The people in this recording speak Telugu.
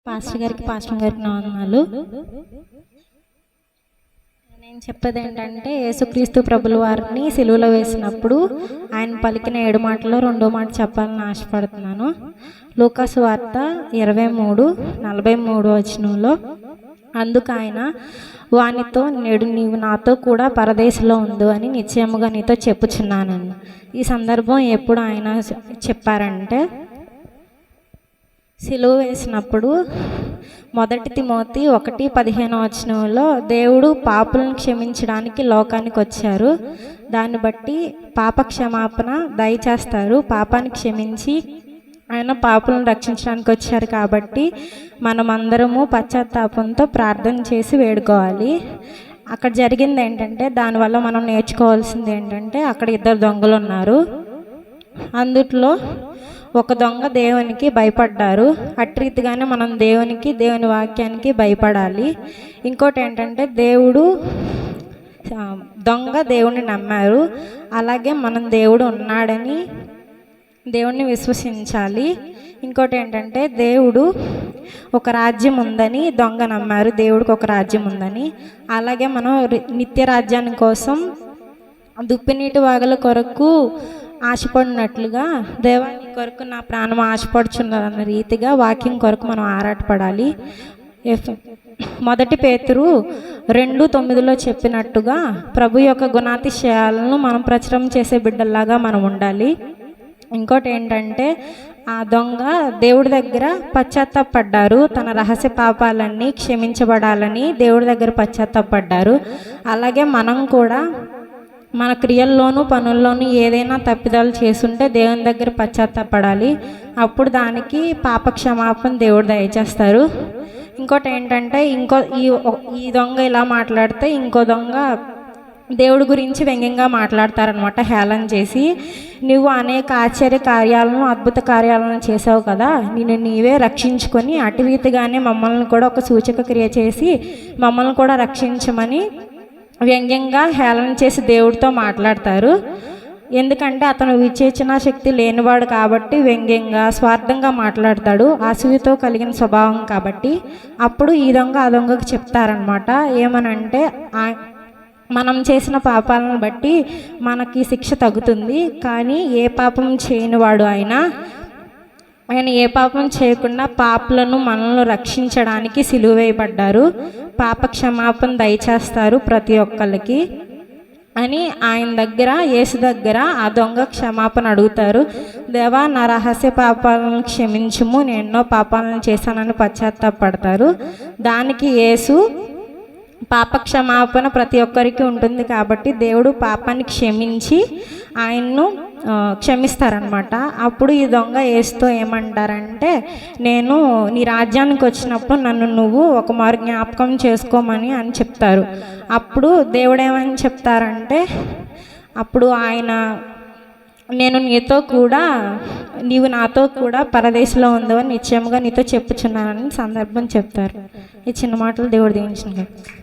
పాస్టర్ గారికి నా వందనాలు. నేను చెప్పేది ఏంటంటే, యేసుక్రీస్తు ప్రభుల వారిని సిలువలో వేసినప్పుడు ఆయన పలికిన 7 మాటల్లో 2వ మాట చెప్పాలని ఆశపడుతున్నాను. లూకాసు వార్త 23:43 వచనంలో, అందుకు ఆయన వానితో, నేడు నీవు నాతో కూడా పరదేశంలో ఉండు అని నిశ్చయముగా నీతో చెప్పుచున్నానని. ఈ సందర్భం ఎప్పుడు ఆయన చెప్పారంటే, సిలువ వేసినప్పుడు 1 తిమోతి 1:15 వచనంలో, దేవుడు పాపులను క్షమించడానికి లోకానికి వచ్చారు, దాన్ని బట్టి పాప క్షమాపణ దయచేస్తారు, పాపాన్ని క్షమించి ఆయన పాపులను రక్షించడానికి వచ్చారు కాబట్టి మనమందరము పశ్చాత్తాపంతో ప్రార్థన చేసి వేడుకోవాలి. అక్కడ జరిగింది ఏంటంటే, దానివల్ల మనం నేర్చుకోవాల్సింది ఏంటంటే, అక్కడ 2 దొంగలు ఉన్నారు. అందుట్లో ఒక దొంగ దేవునికి భయపడ్డారు. అట్రీతిగానే మనం దేవుని వాక్యానికి భయపడాలి. ఇంకోటి ఏంటంటే, దొంగ దేవుని నమ్మారు, అలాగే మనం దేవుడు ఉన్నాడని దేవుణ్ణి విశ్వసించాలి. ఇంకోటి ఏంటంటే, దేవుడు ఒక రాజ్యం ఉందని దొంగ నమ్మారు, దేవుడికి ఒక రాజ్యం ఉందని. అలాగే మనం నిత్య రాజ్యాన్ని కోసం దుప్పినీటి వాగుల కొరకు ఆశపడినట్లుగా, దేవాని కొరకు నా ప్రాణం ఆశపడుచున్నదన్న రీతిగా వాక్యం కొరకు మనం ఆరాటపడాలి. 1 పేతురు 2:9 చెప్పినట్టుగా ప్రభు యొక్క గుణాతిశయాలను మనం ప్రచురం చేసే బిడ్డల్లాగా మనం ఉండాలి. ఇంకోటి ఏంటంటే, ఆ దొంగ దేవుడి దగ్గర పశ్చాత్తాపడ్డారు, తన రహస్య పాపాలన్నీ క్షమించబడాలని దేవుడి దగ్గర పశ్చాత్తాపడ్డారు. అలాగే మనం కూడా మన క్రియల్లోనూ పనుల్లోనూ ఏదైనా తప్పిదాలు చేసుంటే దేవుని దగ్గర పశ్చాత్తాపడాలి. అప్పుడు దానికి పాప క్షమాపణ దేవుడు దయచేస్తారు. ఇంకోటి ఏంటంటే, ఈ దొంగ ఇలా మాట్లాడితే ఇంకో దొంగ దేవుడి గురించి వ్యంగ్యంగా మాట్లాడతారనమాట, హేళన చేసి, నువ్వు అనేక ఆశ్చర్య కార్యాలను అద్భుత కార్యాలను చేసావు కదా, నిన్ను నీవే రక్షించుకొని అటు రీతిగానే మమ్మల్ని కూడా ఒక సూచక క్రియ చేసి మమ్మల్ని కూడా రక్షించమని వ్యంగ్యంగా హేళన చేసి దేవుడితో మాట్లాడతారు. ఎందుకంటే అతను విచేచన శక్తి లేనివాడు కాబట్టి వ్యంగ్యంగా స్వార్థంగా మాట్లాడతాడు, అసూయతో కలిగిన స్వభావం కాబట్టి. అప్పుడు ఈ దొంగ ఆ దొంగకు చెప్తారనమాట, ఏమనంటే, మనం చేసిన పాపాలను బట్టి మనకి శిక్ష తగ్గుతుంది, కానీ ఏ పాపం చేయనివాడు ఆయన ఏ పాపం చేయకుండా పాపులను మనల్ని రక్షించడానికి సిలువ వేయబడ్డారు, పాప క్షమాపణ దయచేస్తారు ప్రతి ఒక్కరికి అని ఆయన దగ్గర, యేసు దగ్గర ఆ దొంగ క్షమాపణ అడుగుతారు. దేవా, నా రహస్య పాపాలను క్షమించుము, నేను ఎన్నో పాపాలను చేశానని పశ్చాత్తాపడతారు. దానికి యేసు, పాప క్షమాపణ ప్రతి ఒక్కరికి ఉంటుంది కాబట్టి దేవుడు పాపాన్ని క్షమించి ఆయన్ను క్షమిస్తారనమాట. అప్పుడు ఈ దొంగ యేసుతో ఏమంటారంటే, నేను నీ రాజ్యానికి వచ్చినప్పుడు నన్ను నువ్వు ఒక మారు జ్ఞాపకం చేసుకోమని అని చెప్తారు. అప్పుడు దేవుడు ఏమని చెప్తారంటే, అప్పుడు ఆయన, నేను నీవు నాతో కూడా పరదేశంలో ఉందని నిశ్చయముగా నీతో చెప్పుచున్నానని సందర్భం చెప్తారు. ఈ చిన్న మాటలు దేవుడు దీవించును.